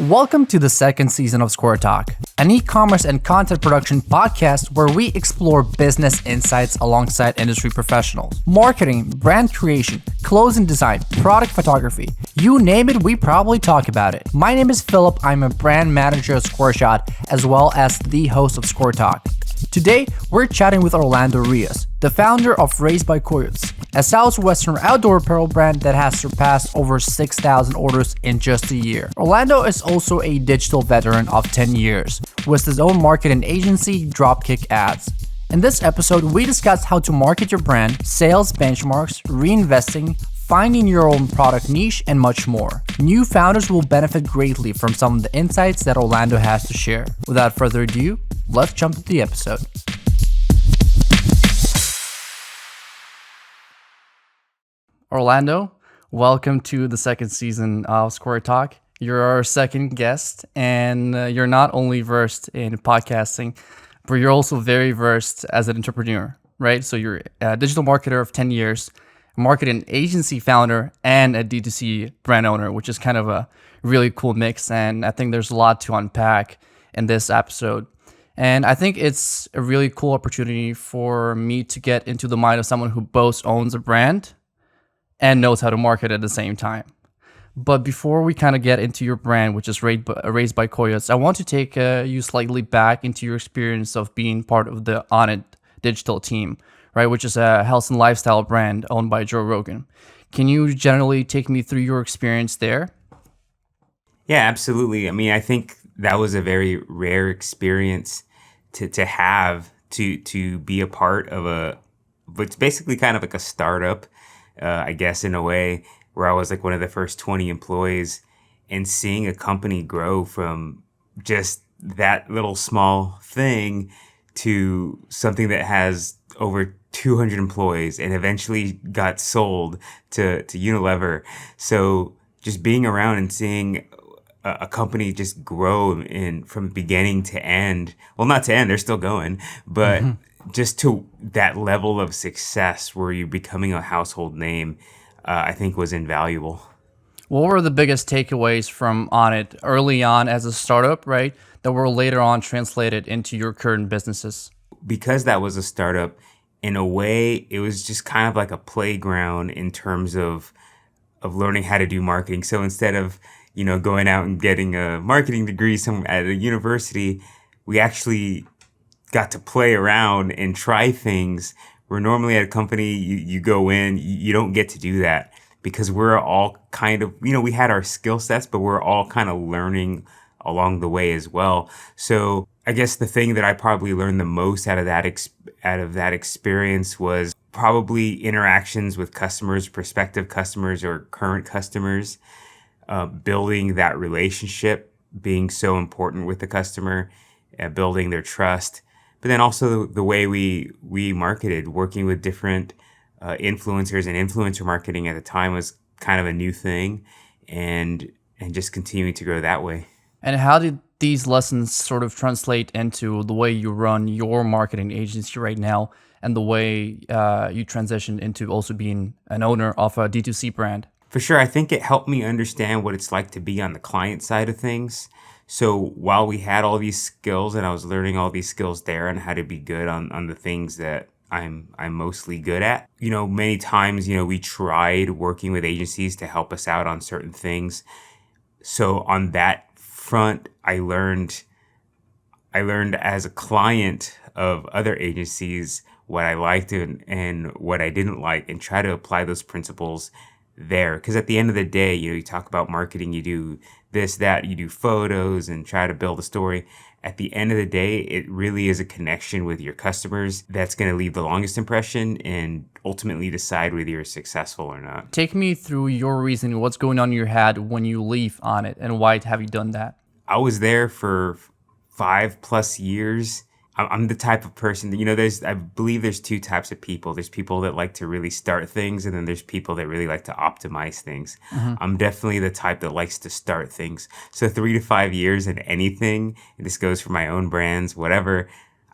Welcome to the second season of Squaretalk, an e-commerce and content production podcast where we explore business insights alongside industry professionals. Marketing, brand creation, clothing design, product photography, you name it, we probably talk about it. My name is Philip, I'm a brand manager at SquareShot, as well as the host of Squaretalk. Today, we're chatting with Orlando Rios, the founder of Raised by Coyotes, a southwestern outdoor apparel brand that has surpassed over 6,000 orders in just a year. Orlando is also a digital veteran of 10 years, with his own marketing agency, Dropkick Ads. In this episode, we discuss how to market your brand, sales benchmarks, reinvesting, finding your own product niche, and much more. New founders will benefit greatly from some of the insights that Orlando has to share. Without further ado, let's jump into the episode. Orlando, welcome to the second season of Squaretalk. You're our second guest, and you're not only versed in podcasting, but you're also very versed as an entrepreneur, right? So you're a digital marketer of 10 years, marketing agency founder, and a D2C brand owner, which is kind of a really cool mix. And I think there's a lot to unpack in this episode. And I think it's a really cool opportunity for me to get into the mind of someone who both owns a brand and knows how to market at the same time. But before we kind of get into your brand, which is Raised by Coyotes, I want to take you slightly back into your experience of being part of the Onnit digital team, right, which is a health and lifestyle brand owned by Joe Rogan. Can you generally take me through your experience there? Yeah, absolutely. I mean, I think that was a very rare experience to have to be a part of it's basically kind of like a startup, I guess, in a way, where I was like one of the first 20 employees, and seeing a company grow from just that little small thing to something that has over 200 employees and eventually got sold to Unilever. So just being around and seeing a company just grow from beginning to end. Well, not to end, they're still going, but just to that level of success where you're becoming a household name, I think was invaluable. What were the biggest takeaways from Onnit early on as a startup, right, that were later on translated into your current businesses? Because that was a startup, in a way, it was just kind of like a playground in terms of learning how to do marketing. So instead of going out and getting a marketing degree at a university, we actually got to play around and try things where normally at a company, you go in, you don't get to do that, because we're all kind of, we had our skill sets, but we're all kind of learning along the way as well. So I guess the thing that I probably learned the most out of that experience was probably interactions with customers, prospective customers or current customers, building that relationship, being so important with the customer, building their trust. But then also the way we marketed, working with different influencers, and influencer marketing at the time was kind of a new thing, and just continuing to grow that way. And how did these lessons sort of translate into the way you run your marketing agency right now, and the way you transitioned into also being an owner of a D2C brand? For sure. I think it helped me understand what it's like to be on the client side of things. So while we had all these skills, and I was learning all these skills there and how to be good on the things that I'm mostly good at, many times, we tried working with agencies to help us out on certain things. So on that front, I learned as a client of other agencies what I liked and what I didn't like, and try to apply those principles there. Because at the end of the day, you talk about marketing, you do this, that, you do photos and try to build a story. At the end of the day, it really is a connection with your customers that's going to leave the longest impression and ultimately decide whether you're successful or not. Take me through your reasoning, what's going on in your head when you leave Onnit, and why have you done that? I was there for 5+ years. I'm the type of person that, I believe there's two types of people. There's people that like to really start things, and then there's people that really like to optimize things. I'm definitely the type that likes to start things. So 3 to 5 years in anything, and this goes for my own brands, whatever,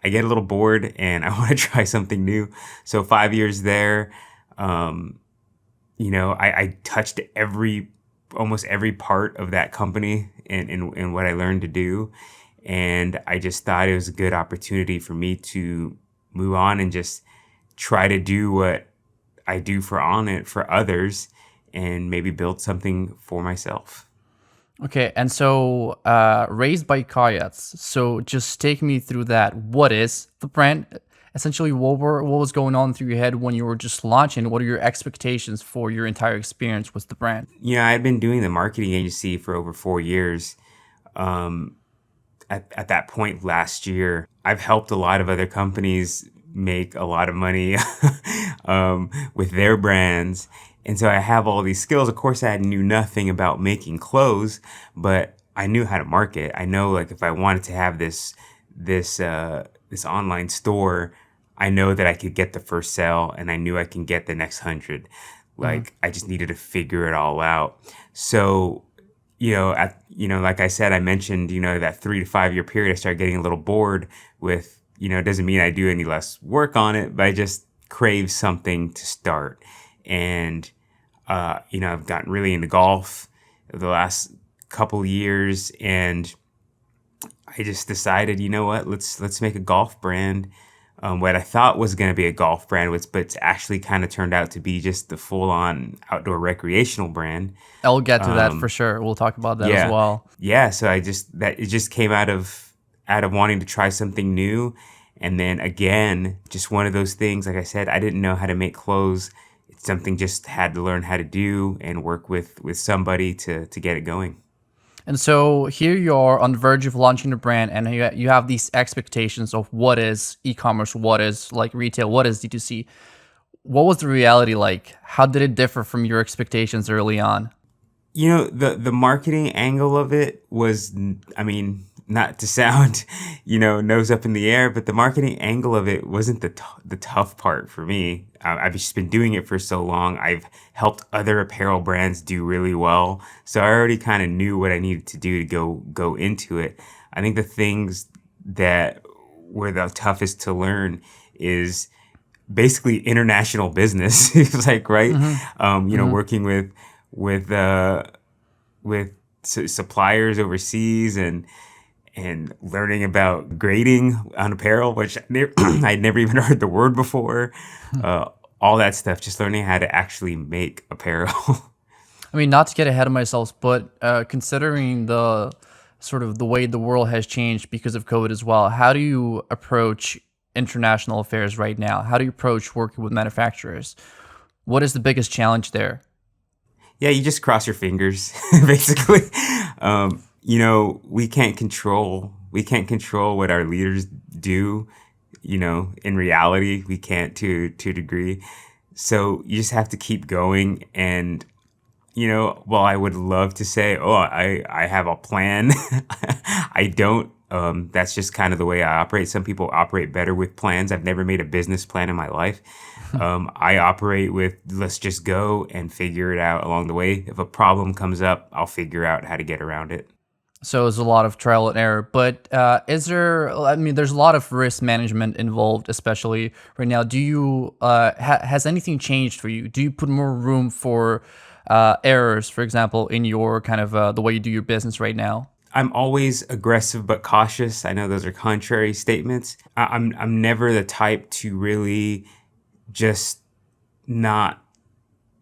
I get a little bored and I want to try something new. So 5 years there, I touched almost every part of that company in what I learned to do. And I just thought it was a good opportunity for me to move on and just try to do what I do for Onnit for others and maybe build something for myself. Okay, and so raised by Coyotes. So just take me through that. What is the brand? Essentially, what was going on through your head when you were just launching? What are your expectations for your entire experience with the brand? I had been doing the marketing agency for over 4 years. At that point last year, I've helped a lot of other companies make a lot of money with their brands. And so I have all these skills. Of course, I knew nothing about making clothes, but I knew how to market. I know, like, if I wanted to have this online store, I know that I could get the first sale, and I knew I can get the next 100. Like, I just needed to figure it all out. So, like I said, I mentioned, that 3 to 5 year period, I started getting a little bored with, it doesn't mean I do any less work on it, but I just crave something to start. And, I've gotten really into golf the last couple years, and I just decided, you know what, let's make a golf brand. What I thought was going to be a golf brand but it's actually kind of turned out to be just the full-on outdoor recreational brand. I'll get to that for sure. We'll talk about that as well. Yeah. So it just came out of wanting to try something new. And then again, just one of those things, like I said, I didn't know how to make clothes. It's something just had to learn how to do and work with somebody to get it going. And so here you are on the verge of launching a brand, and you have these expectations of what is e-commerce, what is like retail, what is D2C. What was the reality like? How did it differ from your expectations early on? The marketing angle of it was, not to sound, nose up in the air, but the marketing angle of it wasn't the tough part for me. I've just been doing it for so long. I've helped other apparel brands do really well. So I already kind of knew what I needed to do to go into it. I think the things that were the toughest to learn is basically international business. It's like, right? Working with suppliers overseas and learning about grading on apparel, which I'd never even heard the word before. All that stuff, just learning how to actually make apparel. I mean, not to get ahead of myself, but considering the sort of the way the world has changed because of COVID as well, how do you approach international affairs right now? How do you approach working with manufacturers? What is the biggest challenge there? Yeah, you just cross your fingers, basically. We can't control what our leaders do. In reality, we can't to a degree. So you just have to keep going. And, while I would love to say, oh, I have a plan, I don't. That's just kind of the way I operate. Some people operate better with plans. I've never made a business plan in my life. I operate with, let's just go and figure it out along the way. If a problem comes up, I'll figure out how to get around it. So it's a lot of trial and error, but there's a lot of risk management involved, especially right now. Do you, has anything changed for you? Do you put more room for errors, for example, in your kind of the way you do your business right now? I'm always aggressive but cautious. I know those are contrary statements. I'm never the type to really just not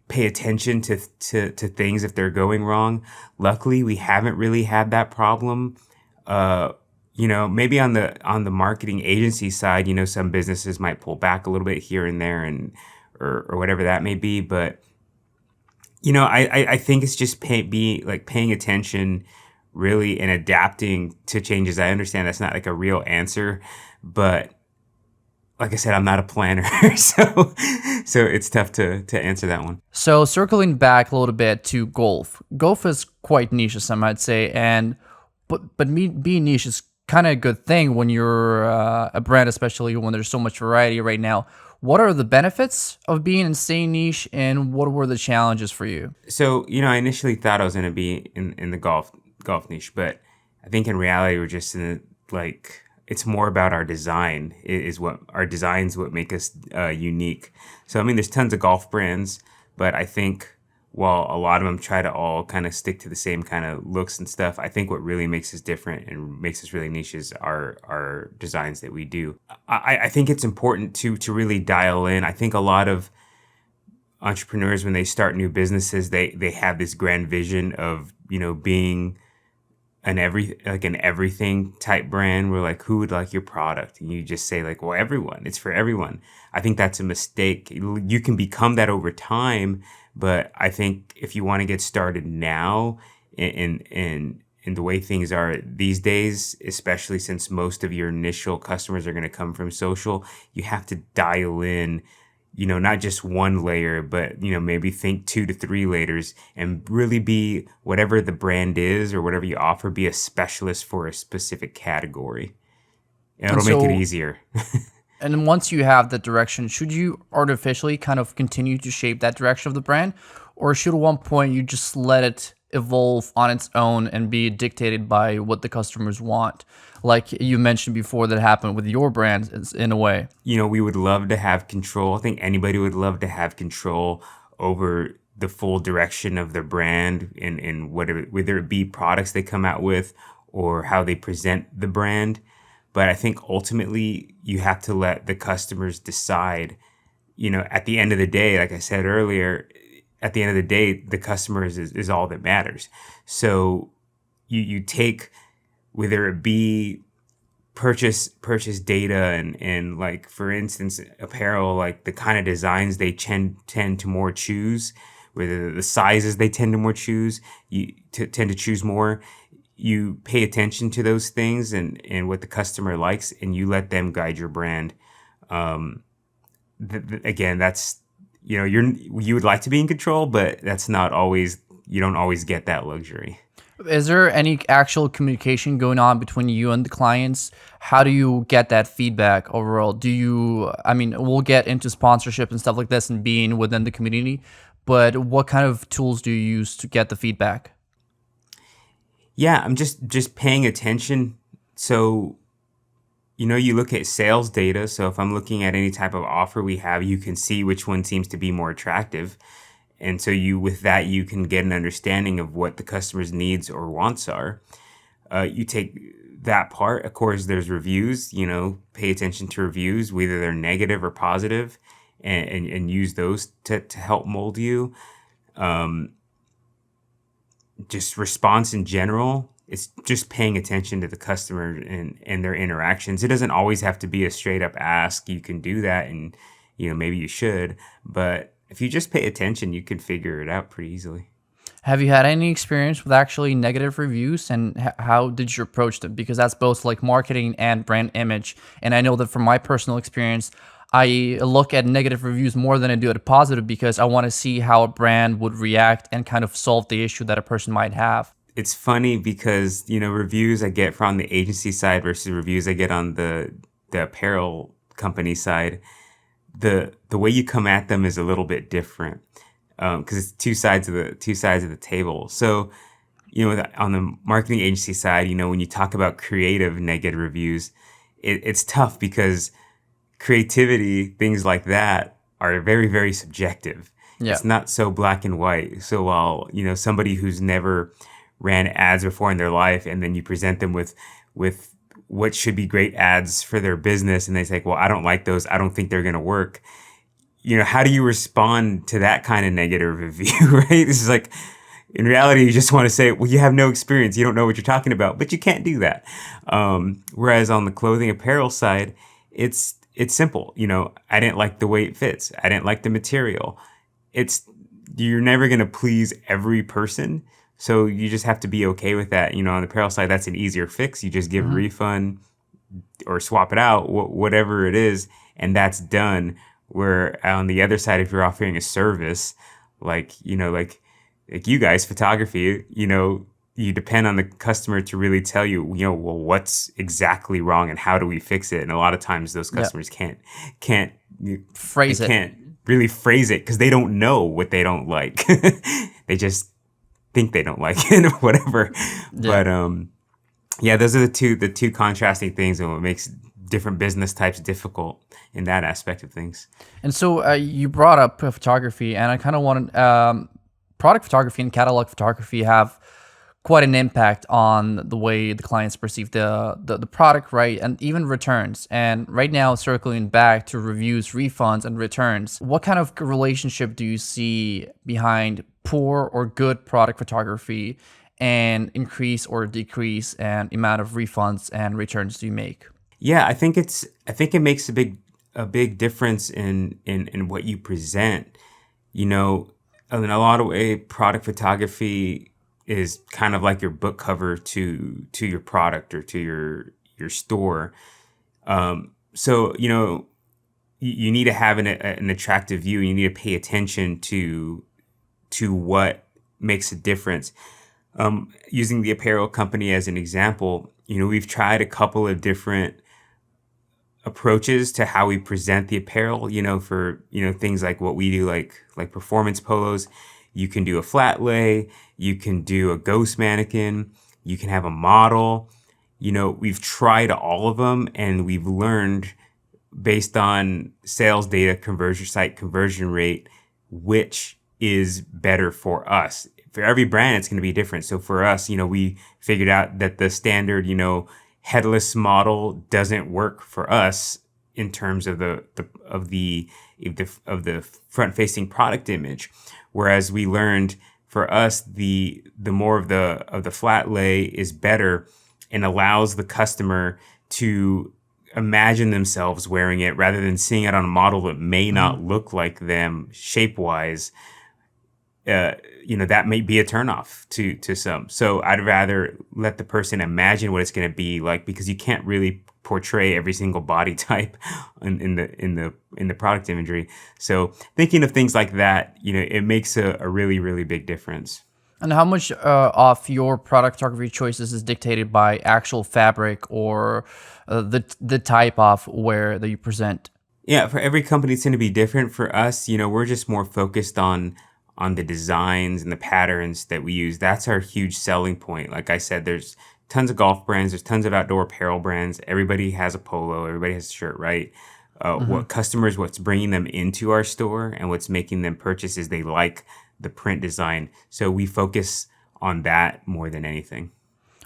pay attention to things if they're going wrong. Luckily, we haven't really had that problem. Maybe on the marketing agency side, some businesses might pull back a little bit here and there or whatever that may be. But, I think it's just paying attention really and adapting to changes. I understand that's not like a real answer, but like I said, I'm not a planner, so it's tough to answer that one. So circling back a little bit to golf. Golf is quite niche, some might say, but being niche is kind of a good thing when you're a brand, especially when there's so much variety right now. What are the benefits of being and staying niche, and what were the challenges for you? So I initially thought I was going to be in the golf niche, but I think in reality we're just in it's more about our design. Our designs what make us unique. So there's tons of golf brands, but I think while a lot of them try to all kind of stick to the same kind of looks and stuff, I think what really makes us different and makes us really niche is our designs that we do. I think it's important to really dial in. I think a lot of entrepreneurs, when they start new businesses, they have this grand vision of, being an everything type brand. Where like, who would like your product? And you just say like, well, everyone, it's for everyone. I think that's a mistake. You can become that over time, but I think if you want to get started now in the way things are these days, especially since most of your initial customers are going to come from social, you have to dial in, not just one layer, but, maybe think 2 to 3 layers and really be whatever the brand is or whatever you offer, be a specialist for a specific category. And it'll make it easier. And then once you have that direction, should you artificially kind of continue to shape that direction of the brand? Or should at one point you just let it evolve on its own and be dictated by what the customers want? Like you mentioned before, that happened with your brand in a way. We would love to have control. I think anybody would love to have control over the full direction of their brand and whether it be products they come out with or how they present the brand. But I think ultimately you have to let the customers decide. At the end of the day, like I said earlier, at the end of the day, the customer is all that matters. So you take, whether it be purchase data and like, for instance, apparel, like the kind of designs they tend to more choose, whether the sizes they tend to more choose, tend to choose more. You pay attention to those things and what the customer likes, and you let them guide your brand. Again, that's, you would like to be in control, but that's not always, you don't always get that luxury. Is there any actual communication going on between you and the clients? How do you get that feedback overall? We'll get into sponsorship and stuff like this and being within the community, but what kind of tools do you use to get the feedback? Yeah, I'm just paying attention. So, you look at sales data. So if I'm looking at any type of offer we have, you can see which one seems to be more attractive. And so with that, you can get an understanding of what the customer's needs or wants are. You take that part. Of course, there's reviews, pay attention to reviews, whether they're negative or positive, and use those to help mold you. Just response in general, it's just paying attention to the customer and their interactions. It doesn't always have to be a straight up ask. You can do that, and maybe you should, but if you just pay attention, you can figure it out pretty easily. Have you had any experience with actually negative reviews, and how did you approach them? Because that's both like marketing and brand image. And I know that from my personal experience, I look at negative reviews more than I do at positive, because I want to see how a brand would react and kind of solve the issue that a person might have. It's funny because, reviews I get from the agency side versus reviews I get on the apparel company side, the way you come at them is a little bit different, because it's two sides of the table. So, on the marketing agency side, when you talk about creative negative reviews, it's tough because creativity, things like that, are very, very subjective. Yeah. It's not so black and white. So while, somebody who's never ran ads before in their life, and then you present them with what should be great ads for their business, and they say, well, I don't like those, I don't think they're going to work. How do you respond to that kind of negative review, right? This is like, in reality, you just want to say, well, you have no experience, you don't know what you're talking about, but you can't do that. Whereas on the clothing apparel side, it's simple. I didn't like the way it fits. I didn't like the material. You're never going to please every person. So you just have to be okay with that. On the apparel side, that's an easier fix. You just give a refund or swap it out, whatever it is, and that's done. Where on the other side, if you're offering a service, like you guys, photography, you depend on the customer to really tell you, well, what's exactly wrong and how do we fix it? And a lot of times those customers can't really phrase it because they don't know what they don't like. They just think they don't like it or whatever. Yeah. But those are the two contrasting things, and what makes different business types difficult in that aspect of things. And so you brought up photography, and I kind of want to product photography and catalog photography have quite an impact on the way the clients perceive the product, right? And even returns. And right now, circling back to reviews, refunds, and returns, what kind of relationship do you see behind poor or good product photography and increase or decrease and amount of refunds and returns do you make? Yeah, I think it makes a big difference in what you present. You know, in a lot of way, product photography is kind of like your book cover to your product or to your store. So you need to have an attractive view. You need to pay attention to what makes a difference. Using the apparel company as an example, we've tried a couple of different approaches to how we present the apparel, for, things like what we do, like performance polos. You can do a flat lay, you can do a ghost mannequin, you can have a model. We've tried all of them and we've learned based on sales data, site conversion rate, which is better for us. For every brand, it's going to be different. So for us, we figured out that the standard, headless model doesn't work for us in terms of the front facing product image. Whereas we learned for us, the more of the flat lay is better and allows the customer to imagine themselves wearing it rather than seeing it on a model that may not look like them shape wise. That may be a turnoff to some. So I'd rather let the person imagine what it's going to be like, because you can't really portray every single body type in the product imagery. So thinking of things like that, it makes a really, really big difference. And how much of your product photography choices is dictated by actual fabric or the type of wear that you present? Yeah, for every company, it's going to be different. For us, we're just more focused on the designs and the patterns that we use. That's our huge selling point. Like I said, there's tons of golf brands, there's tons of outdoor apparel brands. Everybody has a polo, everybody has a shirt, right? What's bringing them into our store and what's making them purchase is they like the print design. So we focus on that more than anything.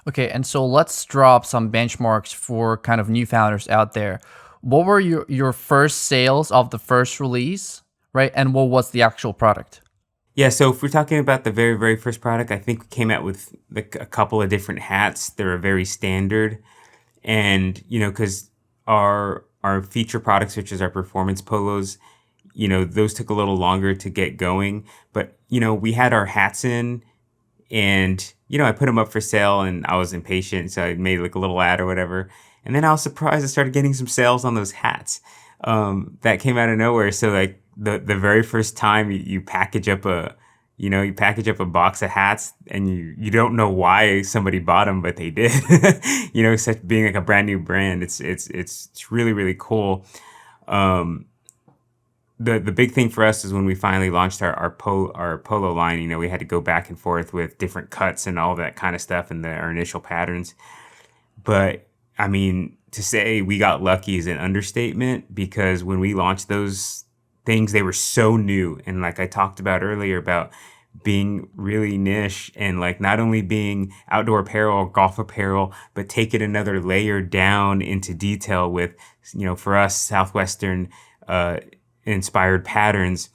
Okay, and so let's drop some benchmarks for kind of new founders out there. What were your first sales of the first release, right? And what was the actual product? Yeah, so if we're talking about the very, very first product, I think we came out with a couple of different hats. They were very standard. And, because our feature products, which is our performance polos, those took a little longer to get going. But, we had our hats in and, I put them up for sale and I was impatient. So I made like a little ad or whatever. And then I was surprised I started getting some sales on those hats that came out of nowhere. So like, the very first time you package up a box of hats and you don't know why somebody bought them, but they did, such being like a brand new brand. It's really, really cool. The big thing for us is when we finally launched our polo line, we had to go back and forth with different cuts and all that kind of stuff and our initial patterns. But I mean, to say we got lucky is an understatement, because when we launched those things, they were so new. And like I talked about earlier about being really niche and like not only being outdoor apparel or golf apparel, but take it another layer down into detail with, for us, southwestern inspired patterns.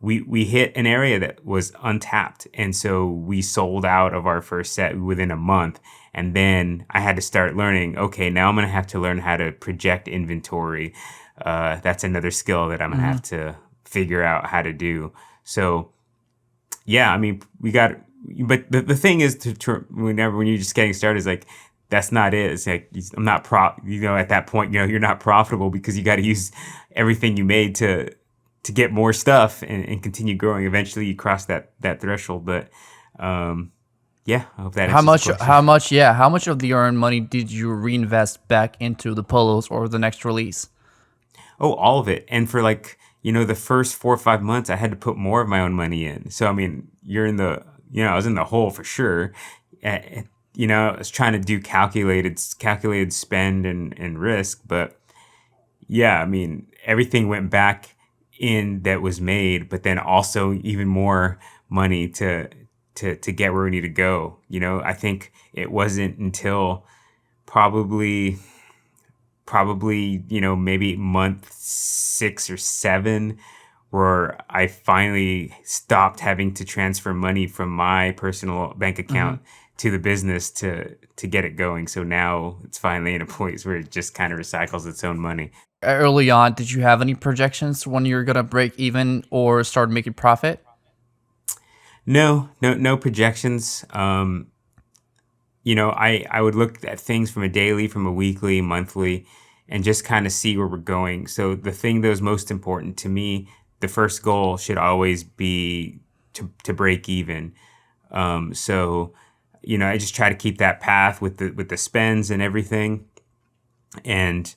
We hit an area that was untapped. And so we sold out of our first set within a month. And then I had to start learning, okay, now I'm going to have to learn how to project inventory. That's another skill that I'm going to have to figure out how to do. So, yeah, I mean, but the thing is when you're just getting started, is like, that's not it. It's like, I'm not at that point, you're not profitable because you got to use everything you made to get more stuff and continue growing. Eventually you cross that threshold. But, yeah, I hope that answers the question. How much of the earned money did you reinvest back into the polos or the next release? Oh, all of it. And for like, the first 4 or 5 months, I had to put more of my own money in. So, I mean, I was in the hole for sure. I was trying to do calculated spend and risk. But yeah, I mean, everything went back in that was made, but then also even more money to get where we need to go. I think it wasn't until probably maybe month 6 or 7 where I finally stopped having to transfer money from my personal bank account to the business to get it going. So now it's finally in a place where it just kind of recycles its own money. Early on, did you have any projections when you're gonna break even or start making profit? No projections. I would look at things from a daily, from a weekly, monthly, and just kind of see where we're going. So the thing that was most important to me, the first goal should always be to break even. So I just try to keep that path with the spends and everything, and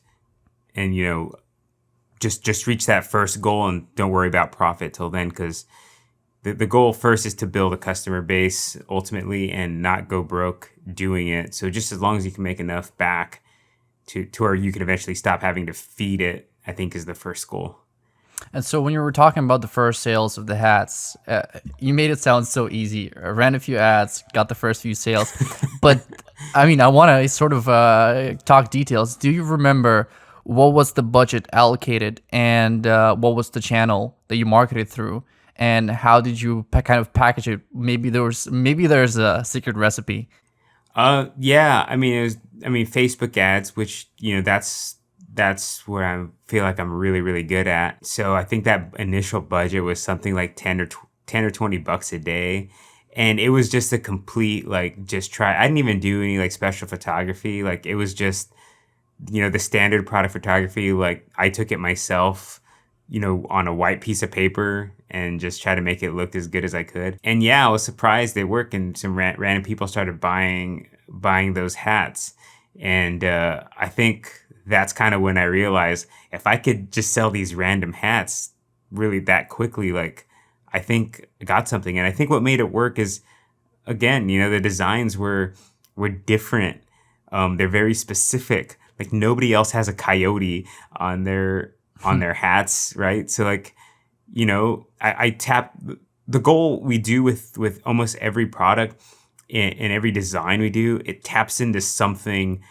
just reach that first goal and don't worry about profit till then, because the goal first is to build a customer base ultimately and not go broke doing it. So just as long as you can make enough back to where you can eventually stop having to feed it, I think is the first goal. And so when you were talking about the first sales of the hats, you made it sound so easy. I ran a few ads, got the first few sales. But I mean, I want to sort of talk details. Do you remember what was the budget allocated and what was the channel that you marketed through? And how did you kind of package it? Maybe there's a secret recipe. Yeah. I mean, Facebook ads, which that's where I feel like I'm really, really good at. So I think that initial budget was something like 10 or $20 a day. And it was just a complete, just try. I didn't even do any special photography. It was just, the standard product photography. I took it myself, on a white piece of paper and just try to make it look as good as I could. And yeah, I was surprised they worked, and some random people started buying those hats. And I think that's kind of when I realized if I could just sell these random hats really that quickly, I think I got something. And I think what made it work is, again, the designs were different. They're very specific. Nobody else has a coyote on their hats, right? So I tap the goal we do with almost every product and every design we do. It taps into something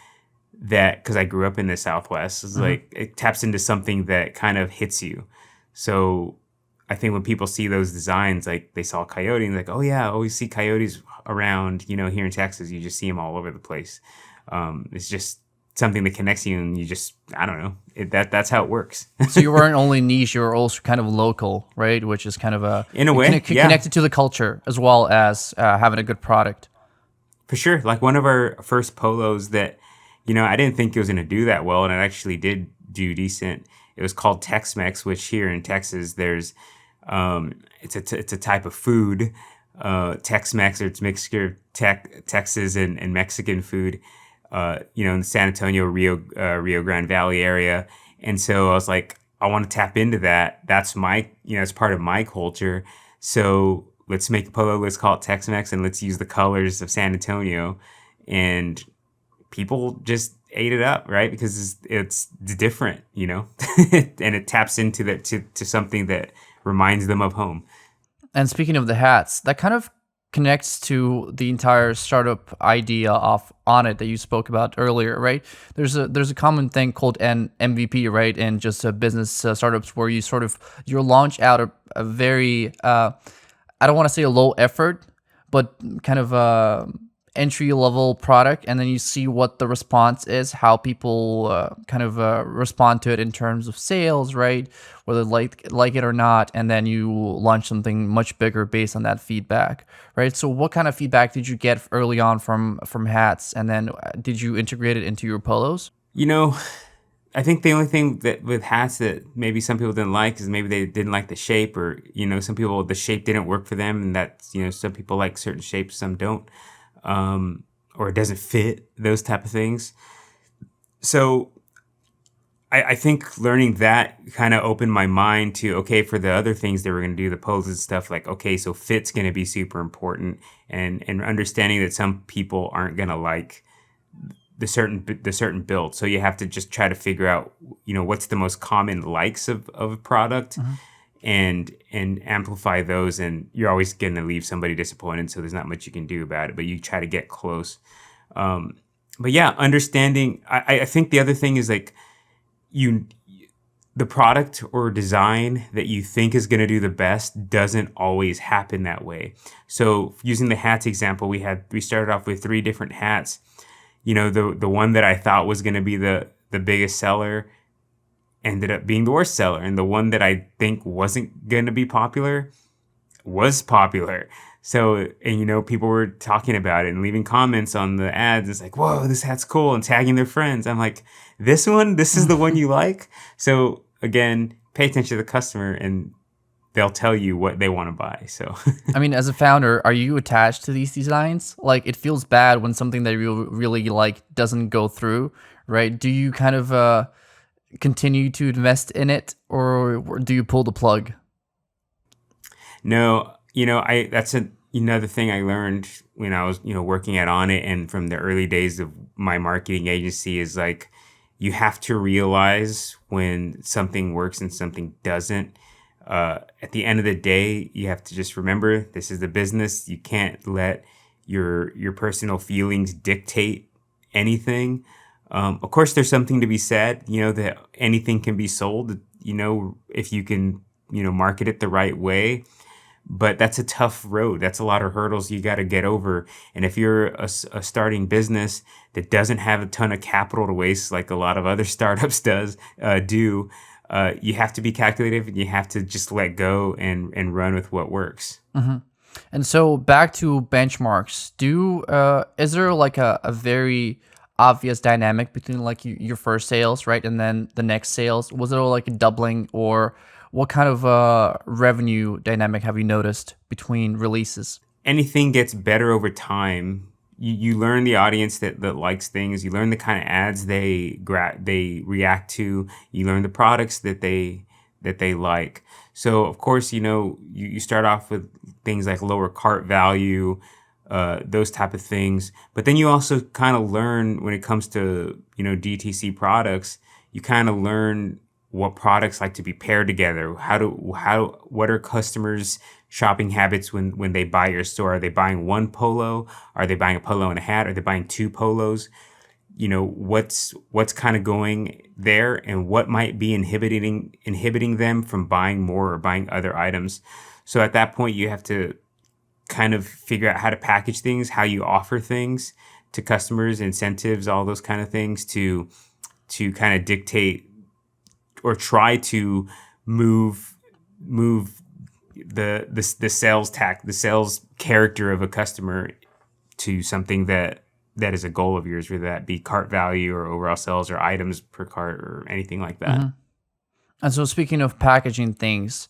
that, because I grew up in the Southwest, it's it taps into something that kind of hits you. So I think when people see those designs, they saw a coyote and oh yeah, I always see coyotes around, here in Texas. You just see them all over the place. It's just something that connects you, and you just, I don't know, that's how it works. So you weren't only niche, you were also kind of local, right? Which is kind of in a way, connected to the culture as well as having a good product. For sure. One of our first polos that, I didn't think it was going to do that well, and it actually did do decent. It was called Tex-Mex, which here in Texas, there's, it's a type of food, Tex-Mex, or it's a mixture of Texas and Mexican food, in the San Antonio, Rio Grande Valley area. And so I was like, I want to tap into that. That's my, it's part of my culture. So let's make a polo, let's call it Tex-Mex, and let's use the colors of San Antonio. And people just ate it up, right? Because it's different, and it taps into that to something that reminds them of home. And speaking of the hats, that kind of connects to the entire startup idea of Onnit that you spoke about earlier, right? There's a common thing called an MVP, right? And just business startups where you launch out a very I don't want to say a low effort, but kind of entry level product, and then you see what the response is, how people kind of respond to it in terms of sales, right? Whether like it or not, and then you launch something much bigger based on that feedback, right? So what kind of feedback did you get early on from hats, and then did you integrate it into your polos? I think the only thing that with hats that maybe some people didn't like is maybe they didn't like the shape, or some people, the shape didn't work for them, and that's some people like certain shapes, some don't. Or it doesn't fit, those type of things. So I think learning that kind of opened my mind to, okay, for the other things that we're going to do, the polos and stuff, okay, so fit's going to be super important, and understanding that some people aren't going to like the certain build. So you have to just try to figure out, what's the most common likes of a product. and amplify those, and you're always going to leave somebody disappointed, so there's not much you can do about it, but you try to get close. But yeah, understanding, I think the other thing is like you the product or design that you think is going to do the best doesn't always happen that way. So using the hats example, we started off with 3 different hats. The one that I thought was going to be the biggest seller ended up being the worst seller, and the one that I think wasn't going to be popular was popular. So, and people were talking about it and leaving comments on the ads. It's like, whoa, this hat's cool, and tagging their friends. I'm like, this is the one you like? So again, pay attention to the customer and they'll tell you what they want to buy. So, I mean, as a founder, are you attached to these designs? Like, it feels bad when something that you really like doesn't go through, right? Do you kind of continue to invest in it, or do you pull the plug? No, that's another thing I learned when I was, working at Onnit, and from the early days of my marketing agency, is like, you have to realize when something works and something doesn't. At the end of the day, you have to just remember, this is the business. You can't let your personal feelings dictate anything. Of course, there's something to be said, that anything can be sold, if you can, market it the right way. But that's a tough road. That's a lot of hurdles you got to get over. And if you're a starting business that doesn't have a ton of capital to waste, like a lot of other startups do, you have to be calculative, and you have to just let go and run with what works. Mm-hmm. And so back to benchmarks, is there like a very obvious dynamic between like your first sales, right, and then the next sales? Was it like a doubling, or what kind of revenue dynamic have you noticed between releases? Anything gets better over time. You learn the audience that likes things. You learn the kind of ads they react to. You learn the products that they like. So of course, you start off with things like lower cart value, those type of things. But then you also kind of learn, when it comes to DTC products, you kind of learn what products like to be paired together. What are customers' shopping habits when they buy your store? Are they buying one polo? Are they buying a polo and a hat? Are they buying 2 polos? What's kind of going there, and what might be inhibiting them from buying more or buying other items. So at that point, you have to kind of figure out how to package things, how you offer things to customers, incentives, all those kind of things to kind of dictate or try to move the sales character of a customer to something that is a goal of yours, whether that be cart value or overall sales or items per cart or anything like that. Mm-hmm. And so speaking of packaging things,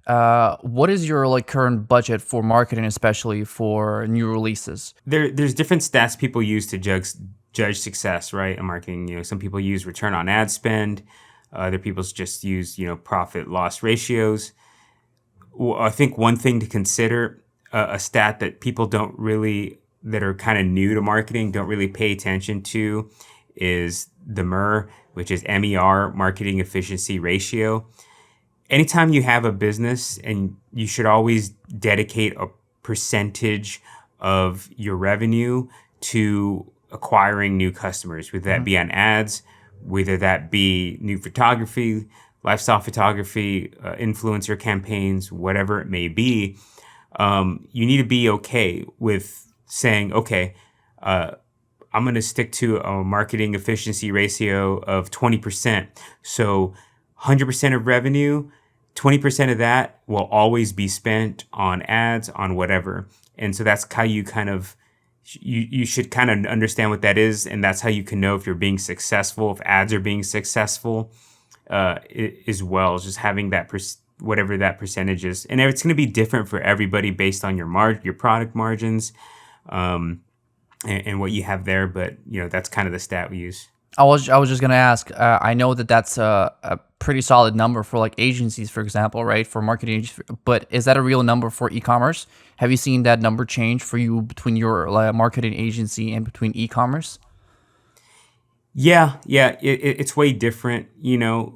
what is your like current budget for marketing, especially for new releases? There's different stats people use to judge success, right, in marketing. Some people use return on ad spend. Other people just use, profit loss ratios. Well, I think one thing to consider, a stat that people that are kind of new to marketing, don't really pay attention to, is the MER, which is MER, marketing efficiency ratio. Anytime you have a business, and you should always dedicate a percentage of your revenue to acquiring new customers, whether that be on ads, whether that be new photography, lifestyle photography, influencer campaigns, whatever it may be. You need to be okay with saying, okay, I'm going to stick to a marketing efficiency ratio of 20%. So 100% of revenue, 20% of that will always be spent on ads, on whatever. And so that's how you kind of, you should kind of understand what that is. And that's how you can know if you're being successful, if ads are being successful as well, as just having that whatever that percentage is. And it's going to be different for everybody based on your product margins and what you have there. But, that's kind of the stat we use. I was just gonna ask. I know that's a pretty solid number for like agencies, for example, right? For marketing agencies, but is that a real number for e-commerce? Have you seen that number change for you between your marketing agency and between e-commerce? Yeah, it's way different,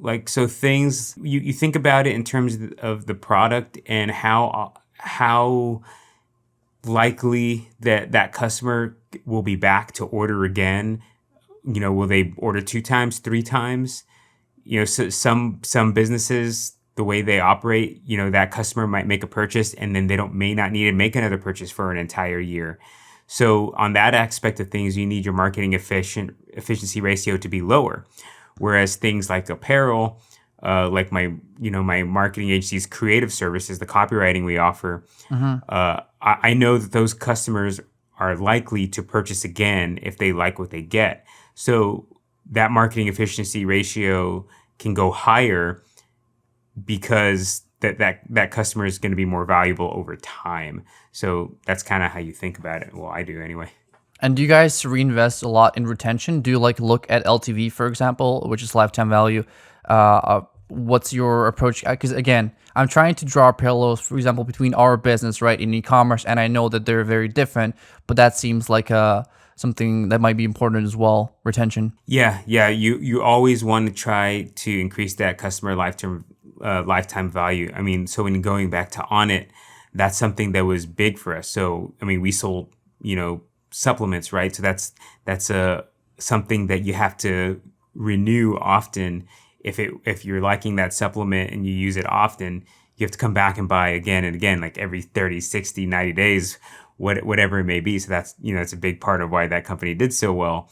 like, so things, you think about it in terms of the product and how likely that customer will be back to order again. Will they order 2 times, 3 times? So some businesses, the way they operate, that customer might make a purchase and then may not need to make another purchase for an entire year. So on that aspect of things, you need your marketing efficiency ratio to be lower. Whereas things like apparel, like my marketing agency's creative services, the copywriting we offer, I know that those customers are likely to purchase again if they like what they get. So that marketing efficiency ratio can go higher because that customer is going to be more valuable over time. So that's kind of how you think about it. Well, I do anyway. And do you guys reinvest a lot in retention? Do you look at LTV, for example, which is lifetime value? What's your approach? Because again, I'm trying to draw parallels, for example, between our business, right, in e-commerce, and I know that they're very different, but that seems like something that might be important as well, retention. Yeah. You always want to try to increase that customer lifetime value. I mean, so when going back to Onnit, that's something that was big for us. So I mean, we sold supplements, right? So that's something that you have to renew often. If you're liking that supplement and you use it often, you have to come back and buy again and again, like every 30, 60, 90 days, whatever it may be. So that's, it's a big part of why that company did so well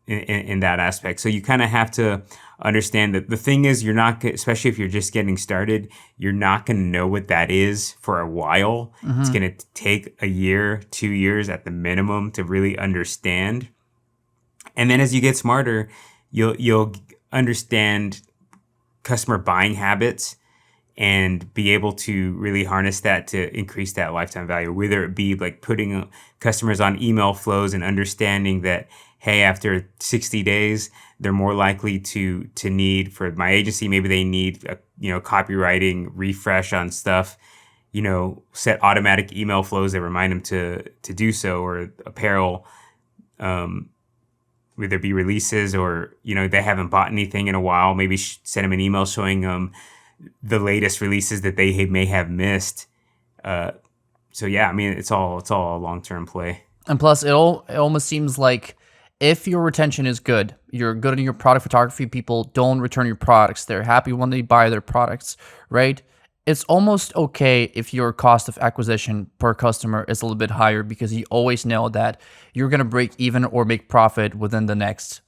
in that aspect. So you kind of have to understand that the thing is, you're not, especially if you're just getting started, you're not going to know what that is for a while. It's going to take a year, 2 years at the minimum to really understand. And then as you get smarter, you'll understand customer buying habits and be able to really harness that to increase that lifetime value, whether it be like putting customers on email flows and understanding that, hey, after 60 days, they're more likely to need, for my agency, maybe they need a copywriting refresh on stuff, set automatic email flows that remind them to do so, or apparel, whether it be releases or, they haven't bought anything in a while, maybe send them an email showing them the latest releases that they may have missed. So yeah, I mean, it's all a long-term play. And plus, it almost seems like if your retention is good, you're good in your product photography, people don't return your products. They're happy when they buy their products, right? It's almost okay if your cost of acquisition per customer is a little bit higher, because you always know that you're going to break even or make profit within the next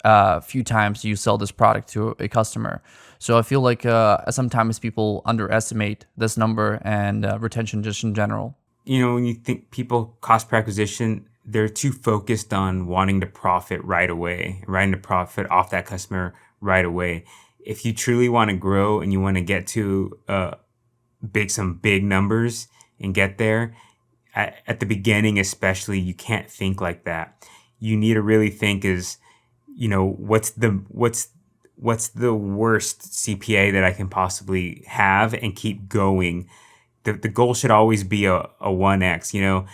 few times you sell this product to a customer. So I feel like sometimes people underestimate this number and retention just in general. When you think people cost per acquisition, they're too focused on wanting to profit right away, wanting to profit off that customer right away. If you truly want to grow and you want to get to some big numbers and get there, at the beginning especially, you can't think like that. You need to really think is, what's the worst CPA that I can possibly have and keep going. The goal should always be a 1x.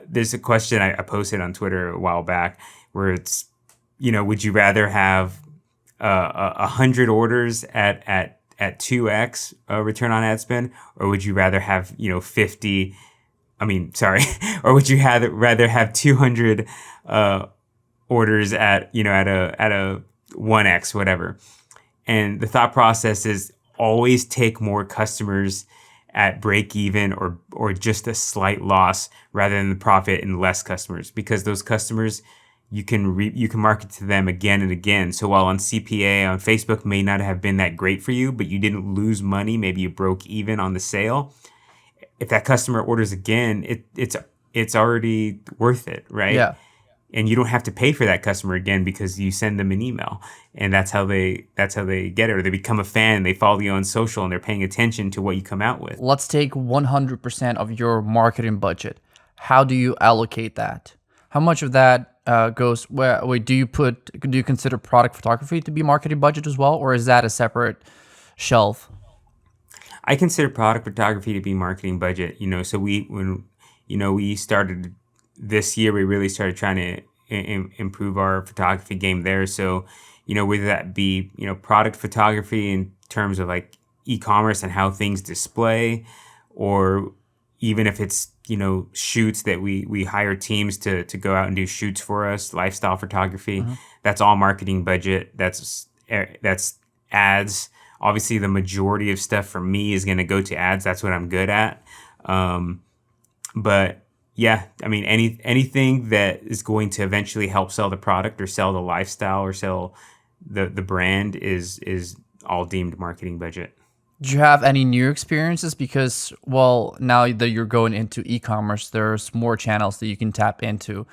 There's a question I posted on Twitter a while back where it's, would you rather have 100 orders at 2x return on ad spend, or would you rather have 50? I mean, sorry, or would you rather have 200 orders at a 1x, whatever? And the thought process is always take more customers at break even or just a slight loss rather than the profit and less customers, because those customers you can market to them again and again. So while on CPA on Facebook may not have been that great for you, but you didn't lose money, maybe you broke even on the sale. If that customer orders again, it's already worth it, right? Yeah. And you don't have to pay for that customer again because you send them an email, and that's how they get it, or they become a fan. They follow you on social and they're paying attention to what you come out with. Let's take 100% of your marketing budget. How do you allocate that? How much of that goes where? Wait, do you consider product photography to be marketing budget as well, or is that a separate shelf? I consider product photography to be marketing budget. So when we started this year, we really started trying to improve our photography game there. So, whether that be, product photography in terms of like e-commerce and how things display, or even if it's, shoots that we hire teams to go out and do shoots for us, lifestyle photography, that's all marketing budget. That's ads. Obviously, the majority of stuff for me is going to go to ads. That's what I'm good at. But yeah, I mean, anything that is going to eventually help sell the product or sell the lifestyle or sell the brand is all deemed marketing budget. Do you have any new experiences? Because, well, now that you're going into e-commerce, there's more channels that you can tap into.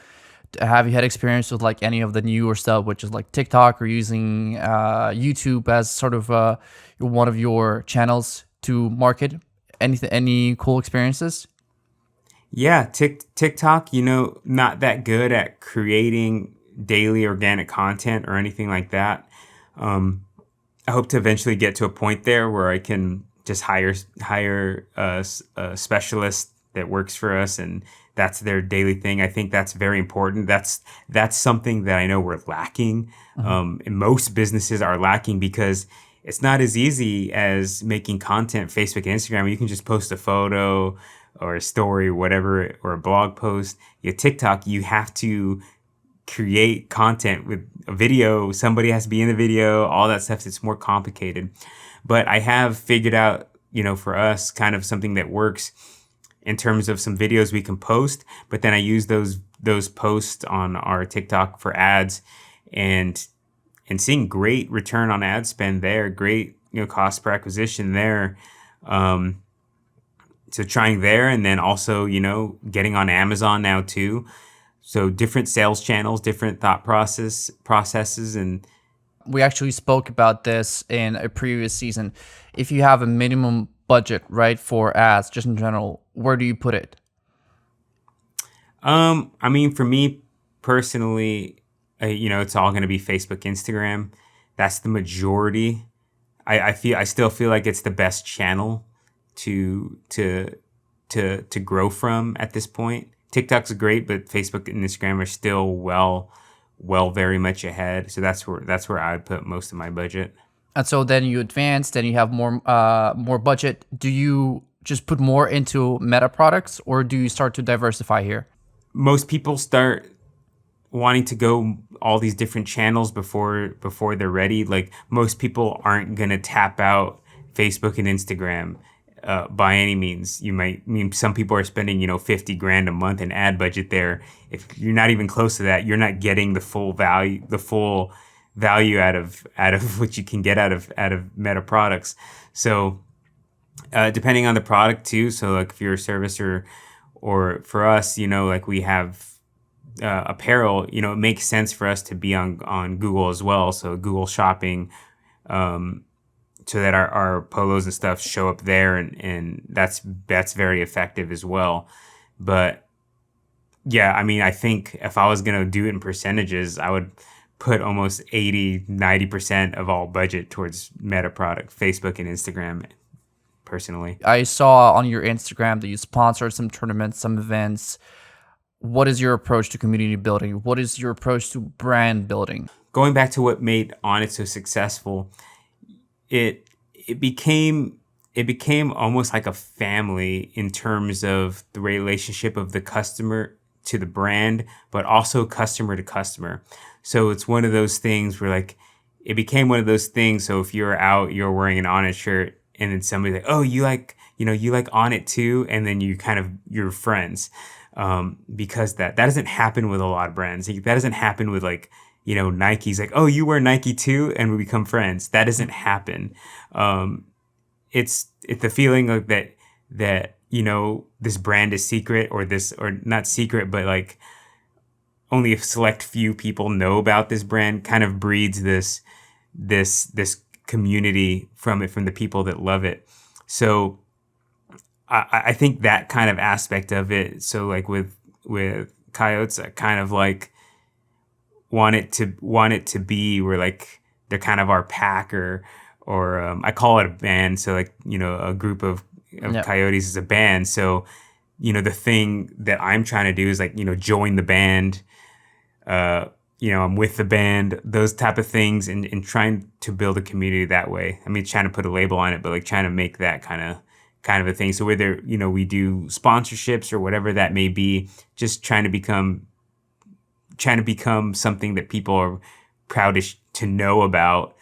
Have you had experience with like any of the newer stuff, which is like TikTok or using YouTube as sort of one of your channels to market? Any cool experiences? Yeah, TikTok, not that good at creating daily organic content or anything like that. I hope to eventually get to a point there where I can just hire a specialist that works for us, and that's their daily thing. I think that's very important. That's something that I know we're lacking. And most businesses are lacking because it's not as easy as making content Facebook and Instagram. You can just post a photo or a story, whatever, or a blog post. TikTok, you have to create content with a video. Somebody has to be in the video, all that stuff. It's more complicated. But I have figured out, for us, kind of something that works in terms of some videos we can post, but then I use those posts on our TikTok for ads, and seeing great return on ad spend there, great, cost per acquisition there. So trying there, and then also, getting on Amazon now too. So different sales channels, different thought processes. And we actually spoke about this in a previous season. If you have a minimum budget, right, for ads, just in general, where do you put it? I mean, for me personally, it's all going to be Facebook, Instagram. That's the majority. I still feel like it's the best channel to grow from at this point. TikTok's great, but Facebook and Instagram are still very much ahead. So that's where I would put most of my budget. And so then you advance, then you have more budget. Do you just put more into meta products, or do you start to diversify here? Most people start wanting to go all these different channels before they're ready. Like, most people aren't gonna tap out Facebook and Instagram by any means. Some people are spending, $50,000 a month in ad budget there. If you're not even close to that, you're not getting the full value out of what you can get out of meta products. So depending on the product too. So like if you're a service or for us, like we have apparel, it makes sense for us to be on Google as well. So Google Shopping, so that our polos and stuff show up there, and that's very effective as well. But yeah, I mean, I think if I was going to do it in percentages, I would put almost 80-90% of all budget towards meta product, Facebook and Instagram, personally. I saw on your Instagram that you sponsored some tournaments, some events. What is your approach to community building? What is your approach to brand building? Going back to what made Onnit so successful, it became almost like a family in terms of the relationship of the customer to the brand, but also customer to customer. So it's one of those things where it became one of those things. So if you're out, you're wearing an Onnit shirt, and then somebody's like, oh, you like Onnit too, and then you're friends, because that doesn't happen with a lot of brands. That doesn't happen with Nike's like, oh, you wear Nike too, and we become friends. That doesn't happen. It's the feeling of that this brand is secret, or not secret, but only a select few people know about this brand, kind of breeds this community from the people that love it. So I think that kind of aspect of it. So with Coyotes, I kind of want it to be where they're kind of our pack, or I call it a band. So a group of Yep. Coyotes is a band. So the thing that I'm trying to do is join the band, I'm with the band, those type of things, and trying to build a community that way. I mean, trying to put a label on it, but like trying to make that kind of a thing. So whether, we do sponsorships or whatever that may be, just trying to become something that people are proud to know about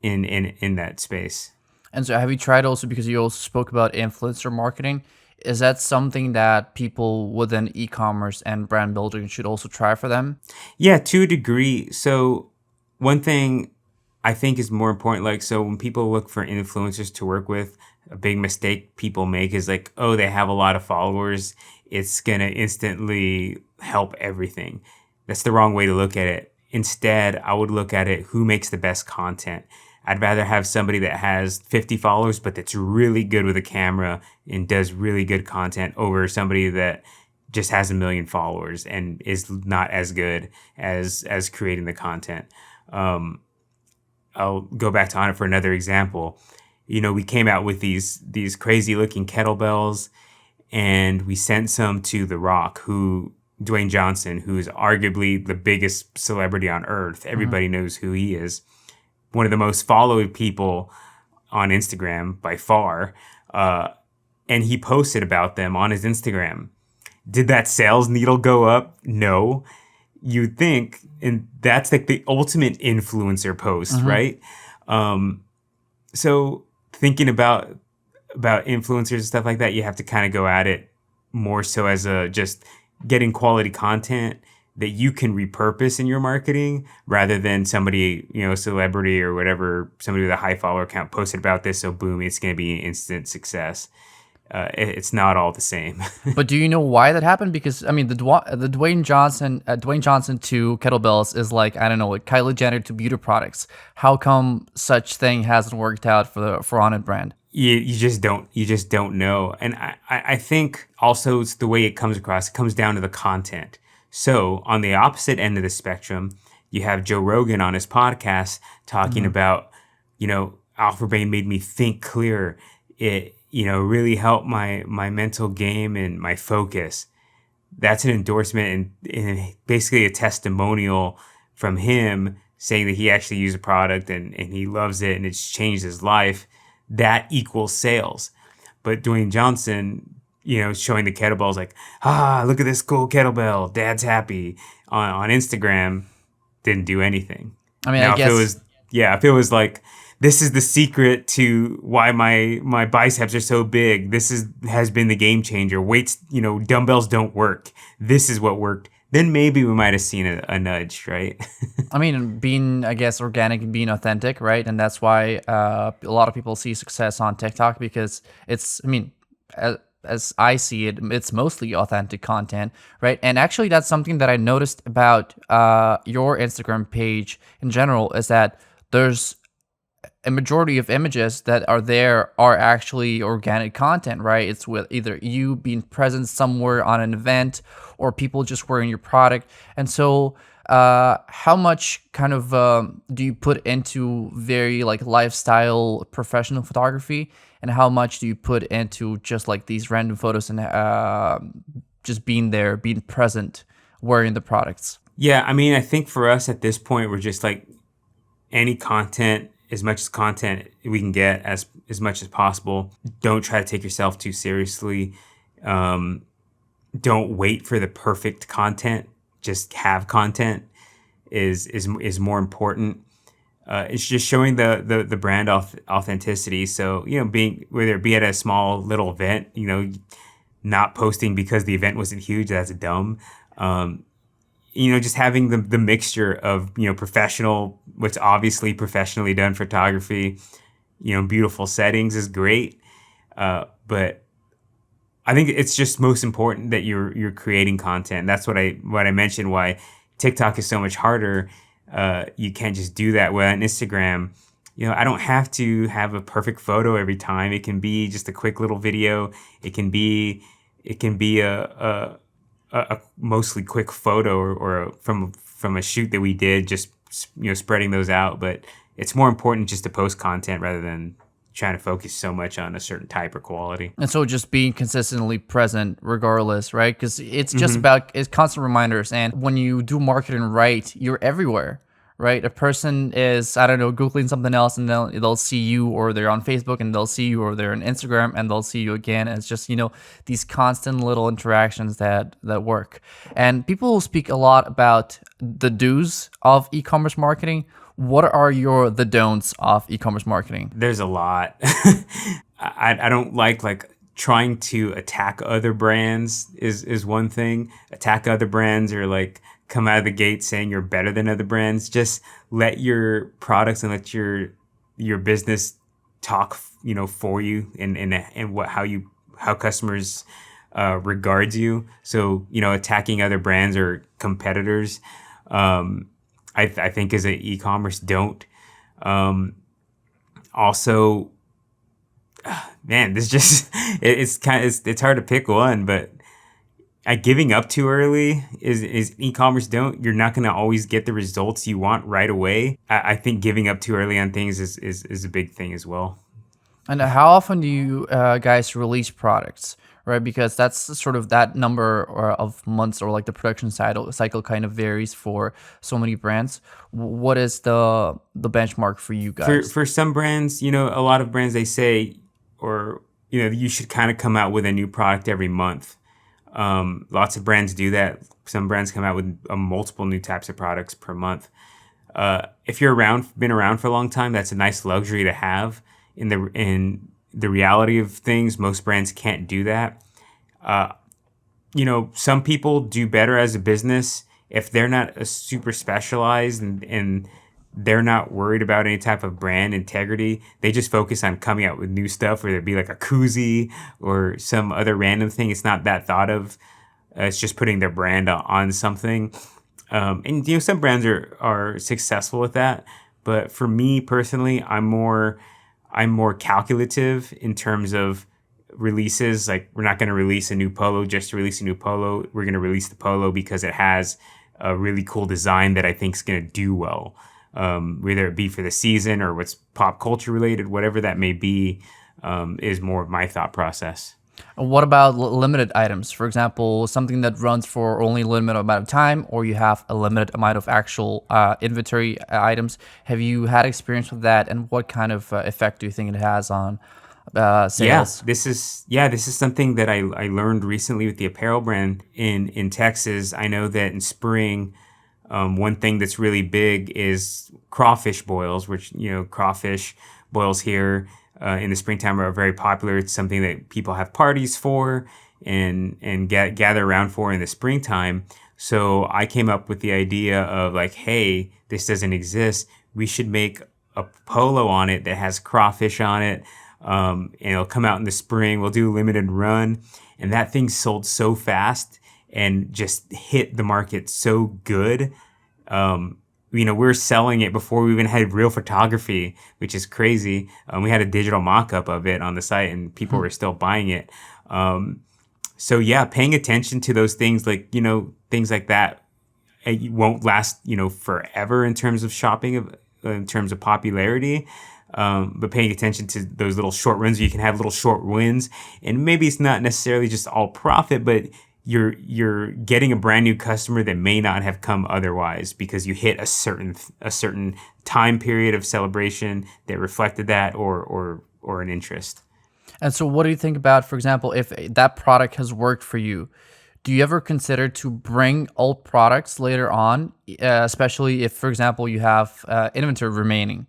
in that space. And so have you tried also, because you also spoke about influencer marketing, is that something that people within e-commerce and brand building should also try for them? Yeah, to a degree. So one thing I think is more important, like, so when people look for influencers to work with, a big mistake people make is like, oh, they have a lot of followers, it's gonna instantly help everything. That's the wrong way to look at it. Instead, I would look at it, who makes the best content. I'd rather have somebody that has 50 followers, but that's really good with a camera and does really good content over somebody that just has 1 million followers and is not as good as creating the content. I'll go back to Onnit for another example. We came out with these crazy looking kettlebells, and we sent some to The Rock, Dwayne Johnson, who is arguably the biggest celebrity on earth. Everybody knows who he is. One of the most followed people on Instagram by far. And he posted about them on his Instagram. Did that sales needle go up? No. You'd think, and that's like the ultimate influencer post, right? So thinking about influencers and stuff like that, you have to kind of go at it more so as just getting quality content that you can repurpose in your marketing, rather than somebody, a celebrity or whatever, somebody with a high follower count posted about this, so boom, it's going to be an instant success. It's not all the same. But do you know why that happened? Because I mean, the Dwayne Johnson to kettlebells is like, I don't know, like Kylie Jenner to beauty products. How come such thing hasn't worked out for Onnit brand? You just don't know. And I think also it's the way it comes across. It comes down to the content. So on the opposite end of the spectrum, you have Joe Rogan on his podcast talking about, Alpha Brain made me think clearer. It, really helped my mental game and my focus. That's an endorsement and basically a testimonial from him saying that he actually used a product and he loves it and it's changed his life. That equals sales. But Dwayne Johnson, showing the kettlebells like, look at this cool kettlebell, dad's happy on Instagram, didn't do anything. I mean, now, I guess if it was like, this is the secret to why my biceps are so big, has been the game changer, weights, dumbbells don't work, this is what worked, then maybe we might have seen a nudge, right? I mean, being, I guess, organic and being authentic, right? And that's why a lot of people see success on TikTok, because it's, I mean, as I see it, it's mostly authentic content, right? And actually, that's something that I noticed about your Instagram page in general, is that there's a majority of images that are there are actually organic content, right? It's with either you being present somewhere on an event or people just wearing your product. And so how much kind of do you put into very like lifestyle professional photography, and how much do you put into just like these random photos and just being there, being present, wearing the products? Yeah, I mean, I think for us at this point, we're just like any content, as much as content we can get as much as possible. Don't try to take yourself too seriously. Don't wait for the perfect content. Just have content is more important. It's just showing the brand authenticity. So, whether it be at a small little event, not posting because the event wasn't huge, that's dumb. Just having the mixture of, professional, what's obviously professionally done photography, beautiful settings is great. But I think it's just most important that you're creating content. That's what I mentioned, why TikTok is so much harder. You can't just do that. Well, on Instagram, I don't have to have a perfect photo every time. It can be just a quick little video. It can be a mostly quick photo or from a shoot that we did, just spreading those out. But it's more important just to post content rather than trying to focus so much on a certain type or quality. And so just being consistently present regardless, right? Because it's just Mm-hmm. about it's constant reminders. And when you do marketing right, you're everywhere, right? A person is, I don't know, Googling something else and they'll see you, or they're on Facebook and they'll see you, or they're on Instagram and they'll see you again. And it's just, these constant little interactions that work. And people speak a lot about the do's of e-commerce marketing. What are the don'ts of e-commerce marketing? There's a lot. I don't like trying to attack other brands is one thing. Attack other brands, or like come out of the gate saying you're better than other brands. Just let your products and let your business talk, for you, and how customers regards you. So, attacking other brands or competitors, I think is an e-commerce don't. Also, man, this just it's hard to pick one, but giving up too early is e-commerce don't. You're not going to always get the results you want right away. I think giving up too early on things is a big thing as well. And how often do you guys release products, right? Because that's sort of that number of months, or like the production cycle kind of varies for so many brands. What is the benchmark for you guys? For some brands, a lot of brands, they say, or you should kind of come out with a new product every month. Lots of brands do that. Some brands come out with multiple new types of products per month. If you're been around for a long time, that's a nice luxury to have. In the reality of things, most brands can't do that. Some people do better as a business if they're not a super specialized and they're not worried about any type of brand integrity. They just focus on coming out with new stuff, whether it be like a koozie or some other random thing. It's not that thought of. It's just putting their brand on something. And some brands are successful with that. But for me personally, I'm more calculative in terms of releases. Like, we're not going to release a new polo just to release a new polo. We're going to release the polo because it has a really cool design that I think is going to do well. Whether it be for the season or what's pop culture related, whatever that may be, is more of my thought process. What about limited items? For example, something that runs for only a limited amount of time, or you have a limited amount of actual inventory items. Have you had experience with that, and what kind of effect do you think it has on sales? Yeah, this is something that I learned recently with the apparel brand in Texas. I know that in spring, one thing that's really big is crawfish boils, which, crawfish boils here in the springtime are very popular. It's something that people have parties for and gather around for in the springtime. So I came up with the idea of like, hey, this doesn't exist. We should make a polo on it that has crawfish on it. And it'll come out in the spring. We'll do a limited run. And that thing sold so fast and just hit the market so good. We're selling it before we even had real photography, which is crazy. We had a digital mock-up of it on the site and people were still buying it. So yeah, paying attention to those things, like, things like that, it won't last, forever in terms of shopping, in terms of popularity. But paying attention to those little short runs, you can have little short wins, and maybe it's not necessarily just all profit, but you're getting a brand new customer that may not have come otherwise because you hit a certain time period of celebration that reflected that or an interest. And so what do you think about, for example, if that product has worked for you, do you ever consider to bring old products later on, especially if, for example, you have inventory remaining,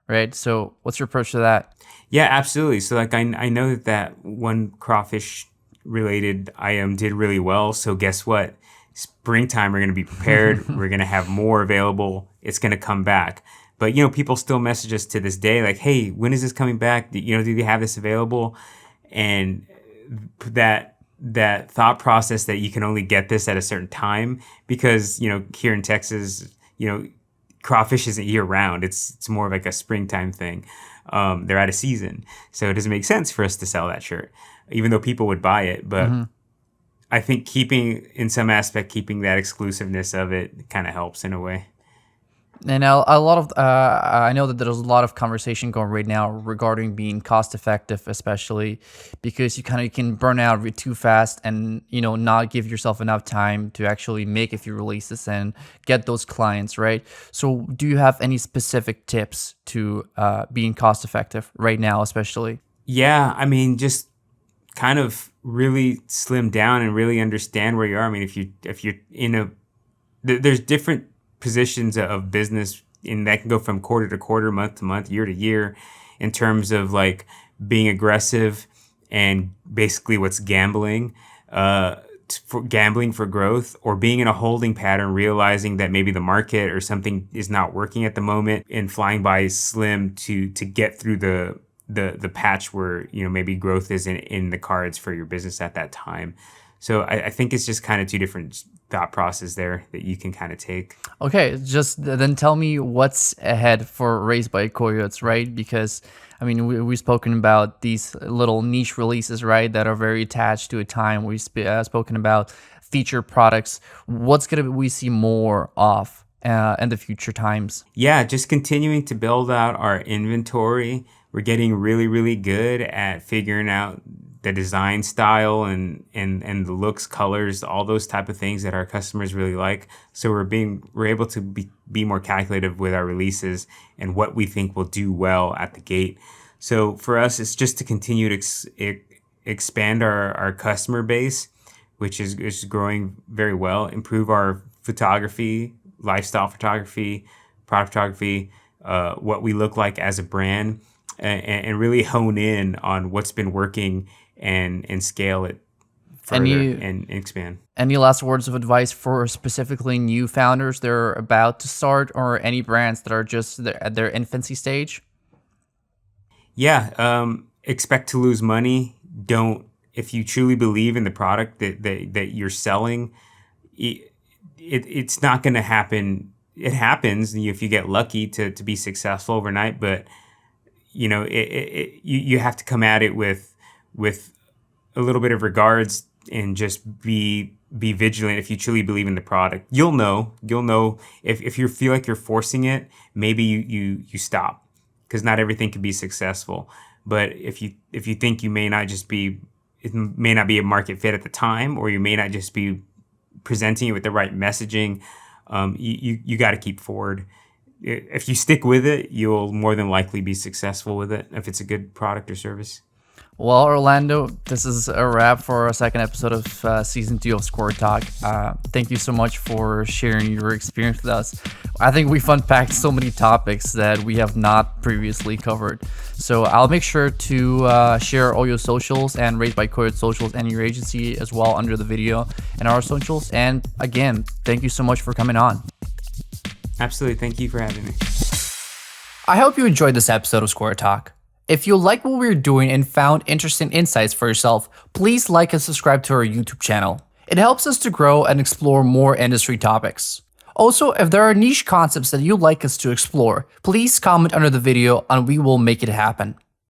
right? So what's your approach to that? Yeah, absolutely. So like I know that one crawfish related item did really well. So guess what? Springtime, we're going to be prepared. We're going to have more available. It's going to come back. But, people still message us to this day like, hey, when is this coming back? Do you have this available? And that thought process that you can only get this at a certain time, because, here in Texas, crawfish isn't year round. It's more of like a springtime thing. They're out of season. So it doesn't make sense for us to sell that shirt, even though people would buy it. But I think keeping that exclusiveness of it kind of helps in a way. And a lot of I know that there's a lot of conversation going right now regarding being cost effective, especially because you kind of can burn out too fast and not give yourself enough time to actually make a few releases and get those clients, right? So do you have any specific tips to being cost effective right now, especially? Yeah, I mean, just kind of really slim down and really understand where you are. I mean, if you're in there's different positions of business, and that can go from quarter to quarter, month to month, year to year, in terms of like being aggressive and basically what's gambling, for gambling for growth, or being in a holding pattern, realizing that maybe the market or something is not working at the moment, and flying by slim to get through the patch where maybe growth isn't in the cards for your business at that time. So I think it's just kind of two different thought process there that you can kind of take. Okay, just then tell me what's ahead for Raised by Coyotes, right? Because I mean, we've spoken about these little niche releases, right, that are very attached to a time. We've spoken about feature products. What's gonna we see more of in the future times? Yeah, just continuing to build out our inventory. We're getting really, really good at figuring out the design style and the looks, colors, all those type of things that our customers really like. So we're able to be more calculative with our releases and what we think will do well at the gate. So for us, it's just to continue to expand our customer base, which is growing very well. Improve our photography, lifestyle photography, product photography, what we look like as a brand, and really hone in on what's been working and scale it further and expand. Any last words of advice for specifically new founders that are about to start, or any brands that are just at their infancy stage? Yeah, expect to lose money. If you truly believe in the product that you're selling, it's not going to happen. It happens if you get lucky to be successful overnight, but you have to come at it with a little bit of regards and just be vigilant. If you truly believe in the product, you'll know if you feel like you're forcing it, maybe you stop, because not everything can be successful. But if you think it may not be a market fit at the time, or you may not just be presenting it with the right messaging, you got to keep forward. If you stick with it, you'll more than likely be successful with it if it's a good product or service. Well, Orlando, this is a wrap for our second episode of season 2 of Squaretalk. Thank you so much for sharing your experience with us. I think we've unpacked so many topics that we have not previously covered. So I'll make sure to share all your socials and Raised by Coyotes socials and your agency as well under the video and our socials. And again, thank you so much for coming on. Absolutely. Thank you for having me. I hope you enjoyed this episode of Squaretalk. If you like what we're doing and found interesting insights for yourself, please like and subscribe to our YouTube channel. It helps us to grow and explore more industry topics. Also, if there are niche concepts that you'd like us to explore, please comment under the video and we will make it happen.